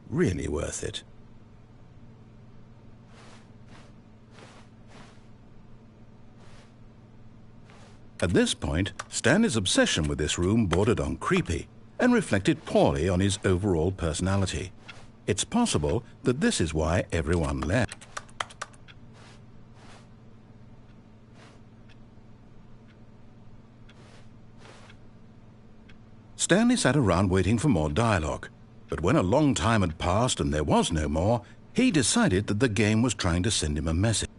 really worth it. At this point, Stanley's obsession with this room bordered on creepy and reflected poorly on his overall personality. It's possible that this is why everyone left. Stanley sat around waiting for more dialogue, but when a long time had passed and there was no more, he decided that the game was trying to send him a message.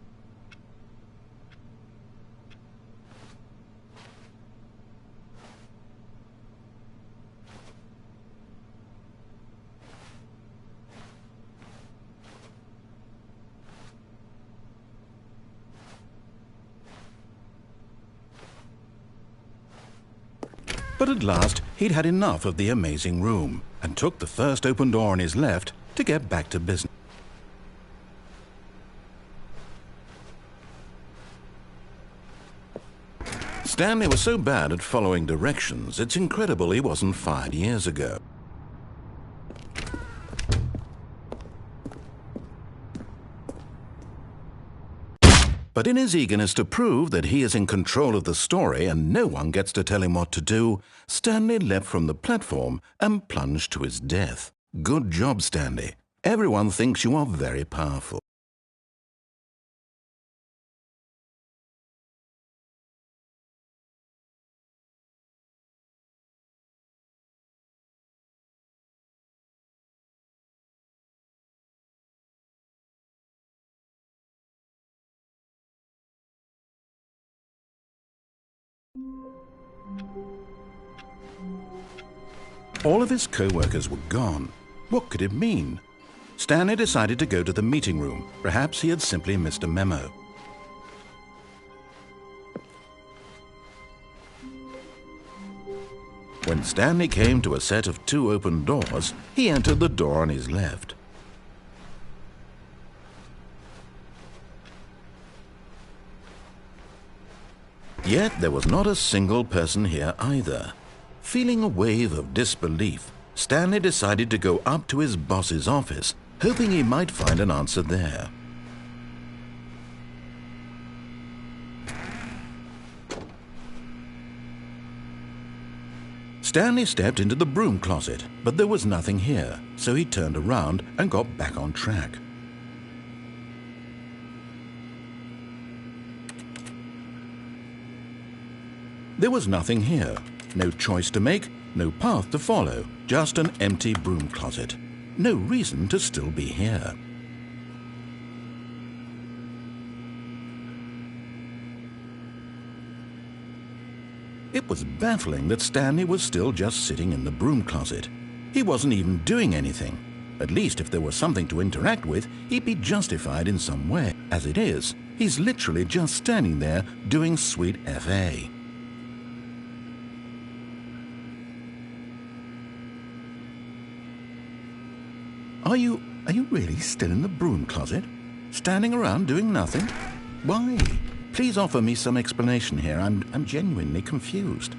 But at last, he'd had enough of the amazing room and took the first open door on his left to get back to business. Stanley was so bad at following directions, it's incredible he wasn't fired years ago. But in his eagerness to prove that he is in control of the story and no one gets to tell him what to do, Stanley leapt from the platform and plunged to his death. Good job, Stanley. Everyone thinks you are very powerful. All of his co-workers were gone. What could it mean? Stanley decided to go to the meeting room. Perhaps he had simply missed a memo. When Stanley came to a set of 2 open doors, he entered the door on his left. Yet there was not a single person here either. Feeling a wave of disbelief, Stanley decided to go up to his boss's office, hoping he might find an answer there. Stanley stepped into the broom closet, but there was nothing here, so he turned around and got back on track. There was nothing here. No choice to make, no path to follow, just an empty broom closet. No reason to still be here. It was baffling that Stanley was still just sitting in the broom closet. He wasn't even doing anything. At least if there was something to interact with, he'd be justified in some way. As it is, he's literally just standing there doing sweet FA. Are you really still in the broom closet? Standing around doing nothing? Why? Please offer me some explanation here. I'm genuinely confused.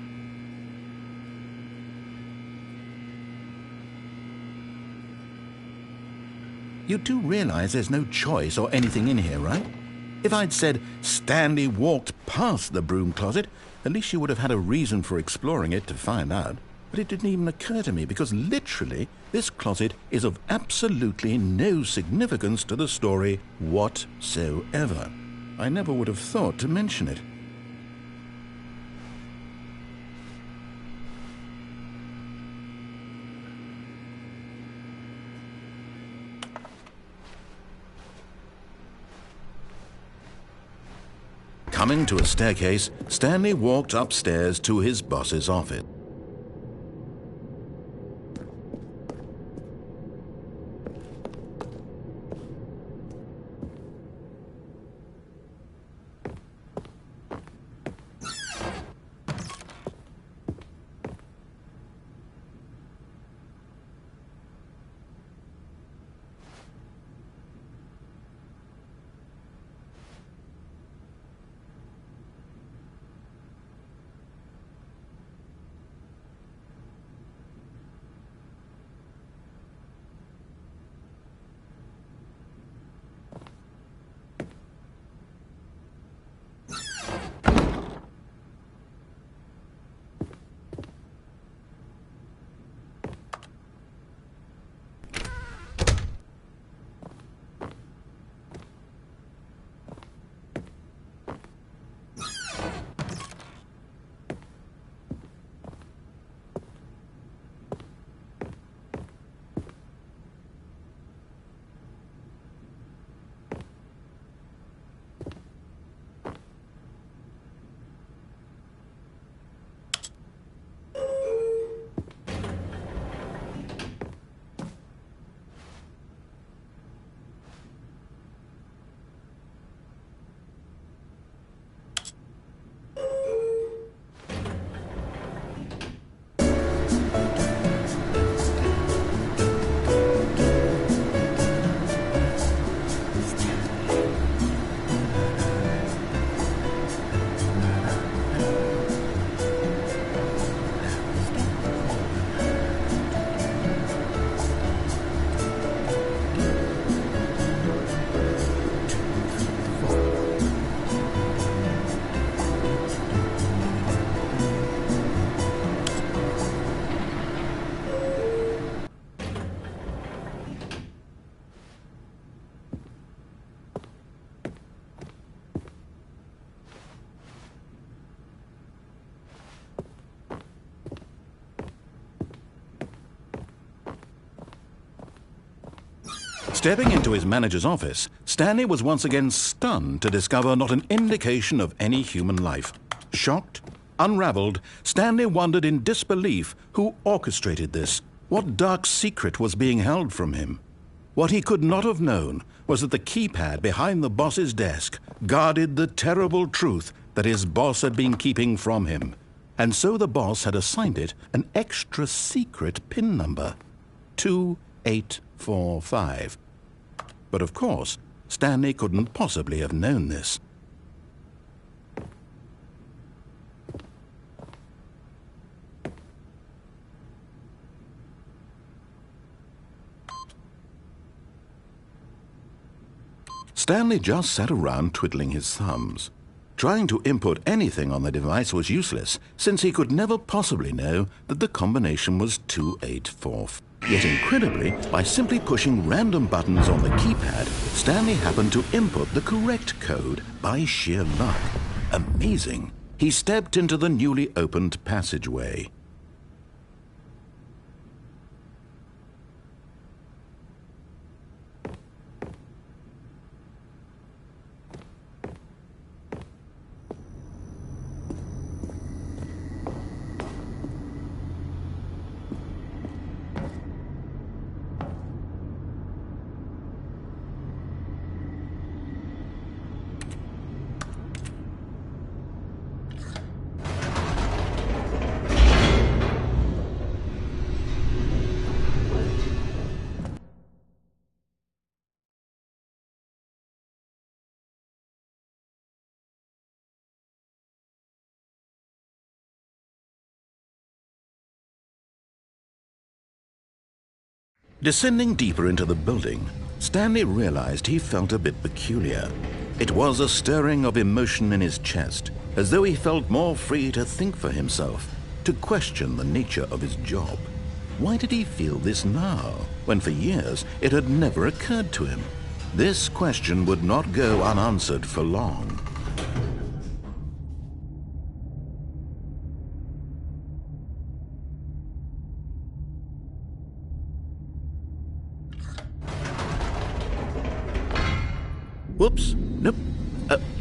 You do realize there's no choice or anything in here, right? If I'd said Stanley walked past the broom closet, at least you would have had a reason for exploring it to find out. But it didn't even occur to me because literally this closet is of absolutely no significance to the story whatsoever. I never would have thought to mention it. Coming to a staircase, Stanley walked upstairs to his boss's office. Stepping into his manager's office, Stanley was once again stunned to discover not an indication of any human life. Shocked, unraveled, Stanley wondered in disbelief who orchestrated this. What dark secret was being held from him? What he could not have known was that the keypad behind the boss's desk guarded the terrible truth that his boss had been keeping from him. And so the boss had assigned it an extra secret PIN number, 2845. But of course, Stanley couldn't possibly have known this. Stanley just sat around twiddling his thumbs. Trying to input anything on the device was useless, since he could never possibly know that the combination was 2845. Yet incredibly, by simply pushing random buttons on the keypad, Stanley happened to input the correct code by sheer luck. Amazing! He stepped into the newly opened passageway. Descending deeper into the building, Stanley realized he felt a bit peculiar. It was a stirring of emotion in his chest, as though he felt more free to think for himself, to question the nature of his job. Why did he feel this now, when for years it had never occurred to him? This question would not go unanswered for long. Whoops, nope,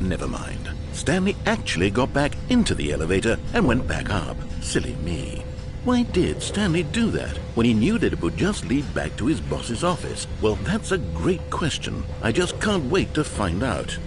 never mind. Stanley actually got back into the elevator and went back up. Silly me. Why did Stanley do that when he knew that it would just lead back to his boss's office? Well, that's a great question. I just can't wait to find out.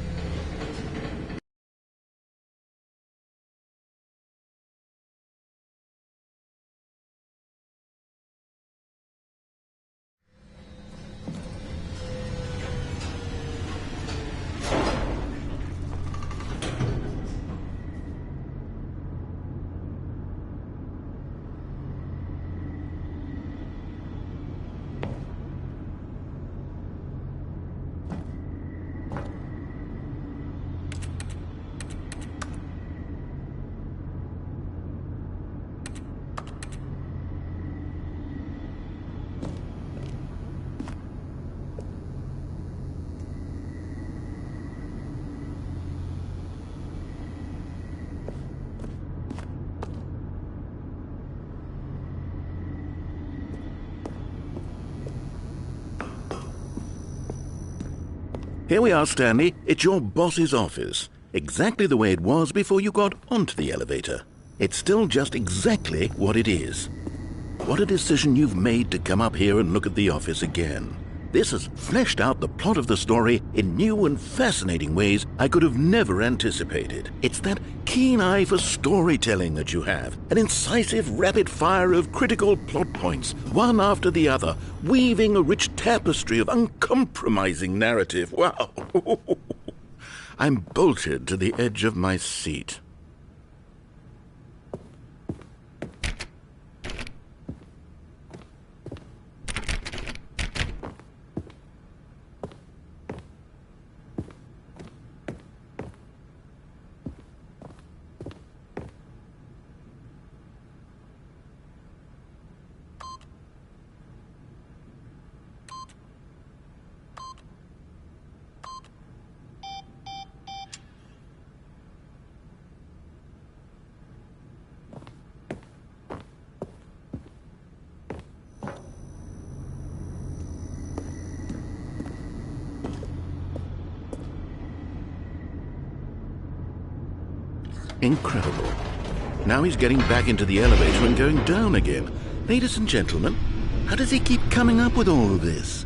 Here we are, Stanley. It's your boss's office. Exactly the way it was before you got onto the elevator. It's still just exactly what it is. What a decision you've made to come up here and look at the office again. This has fleshed out the plot of the story in new and fascinating ways I could have never anticipated. It's that keen eye for storytelling that you have, an incisive rapid fire of critical plot points, one after the other, weaving a rich tapestry of uncompromising narrative. Wow! I'm bolted to the edge of my seat. Incredible. Now he's getting back into the elevator and going down again. Ladies and gentlemen, how does he keep coming up with all of this?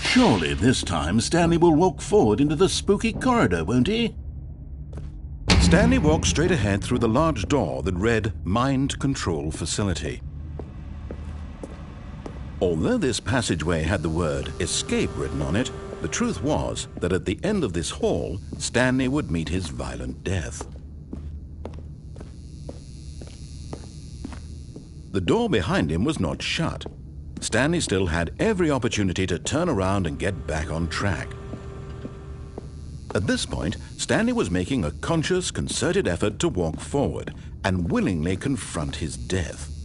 Surely this time Stanley will walk forward into the spooky corridor, won't he? Stanley walked straight ahead through the large door that read Mind Control Facility. Although this passageway had the word Escape written on it, the truth was that at the end of this hall, Stanley would meet his violent death. The door behind him was not shut. Stanley still had every opportunity to turn around and get back on track. At this point, Stanley was making a conscious, concerted effort to walk forward and willingly confront his death.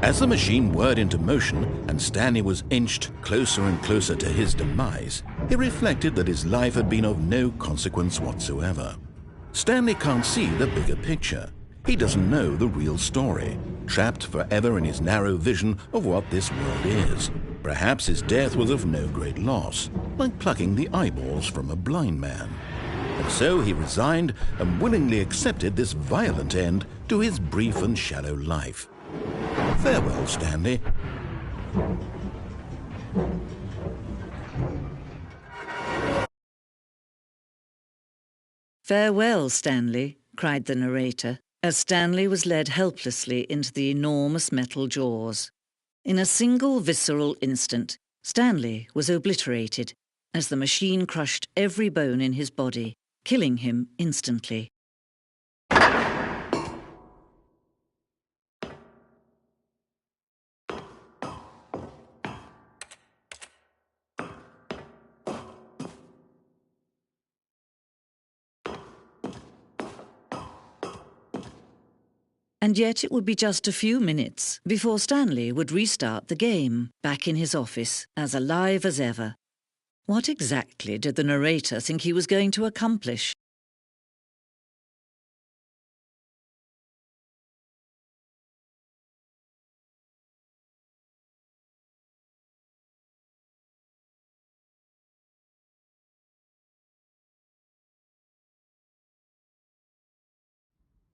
As the machine whirred into motion and Stanley was inched closer and closer to his demise, he reflected that his life had been of no consequence whatsoever. Stanley can't see the bigger picture. He doesn't know the real story, trapped forever in his narrow vision of what this world is. Perhaps his death was of no great loss, like plucking the eyeballs from a blind man. And so he resigned and willingly accepted this violent end to his brief and shallow life. Farewell, Stanley. Farewell, Stanley, cried the narrator, as Stanley was led helplessly into the enormous metal jaws. In a single visceral instant, Stanley was obliterated as the machine crushed every bone in his body, killing him instantly. And yet it would be just a few minutes before Stanley would restart the game, back in his office, as alive as ever. What exactly did the narrator think he was going to accomplish?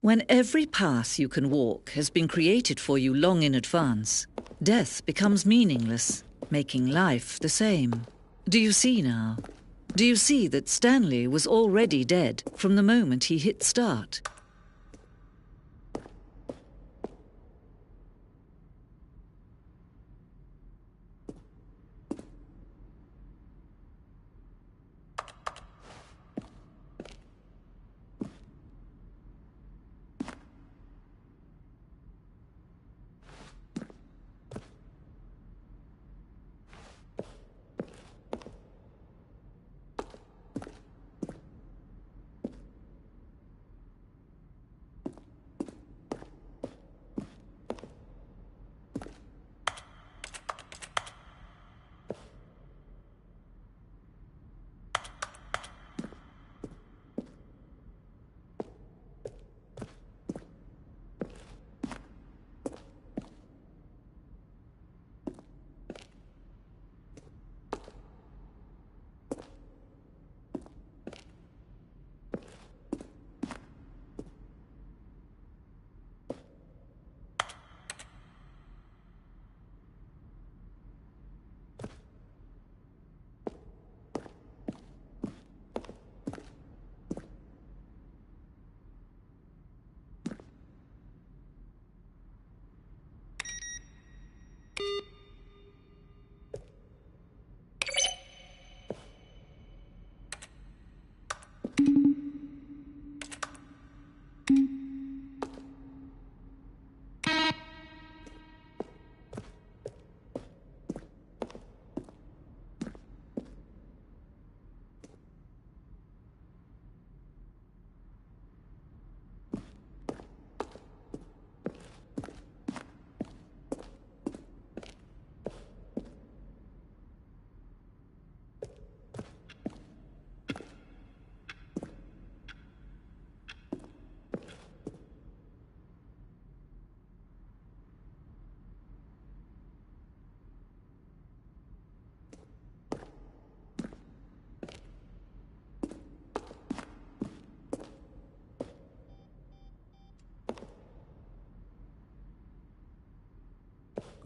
When every path you can walk has been created for you long in advance, death becomes meaningless, making life the same. Do you see now? Do you see that Stanley was already dead from the moment he hit start?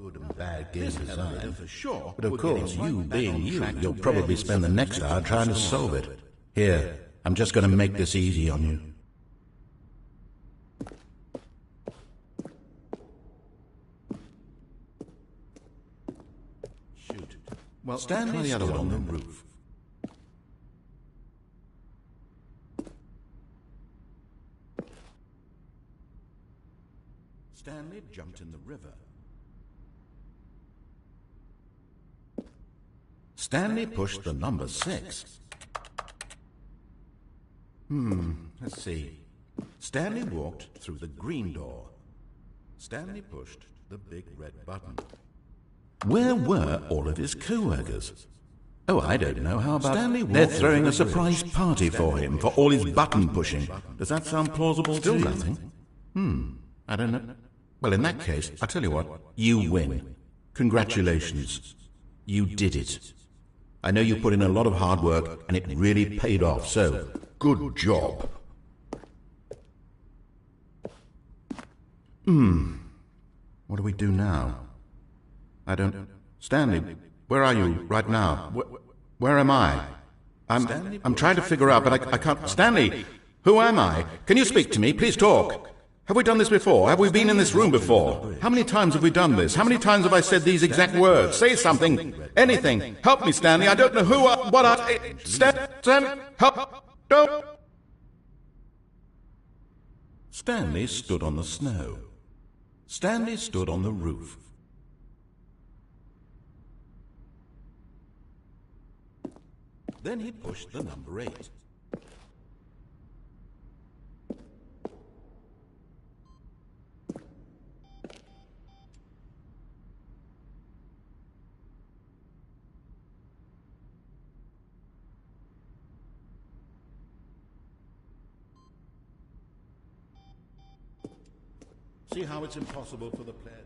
good and bad game design, for sure. But of course, you being you, you'll probably spend the next hour trying to solve it. Here, I'm just going to make this easy on you. Shoot. Well, Stanley the other one on the roof. Stanley jumped in the river. Stanley pushed the number 6. Let's see. Stanley walked through the green door. Stanley pushed the big red button. Where were all of his co-workers? Oh, I don't know. How about Stanley? They're throwing a surprise party for him for all his button pushing. Does that sound plausible? Still nothing. I don't know. Well, in that case, I'll tell you what. You win. Congratulations. You did it. I know you put in a lot of hard work, and it really paid off, so good job. What do we do now? I don't... Stanley, where are you right now? Where am I? I'm trying to figure out, but I can't... Stanley, who am I? Can you speak to me? Please talk. Have we done this before? Have we been in this room before? How many times have we done this? How many times have I said these exact words? Say something. Anything. Help me, Stanley. I don't know who I... What I... Stan... Help... Don't... Stanley stood on the snow. Stanley stood on the roof. Then he pushed the number 8. See how it's impossible for the player...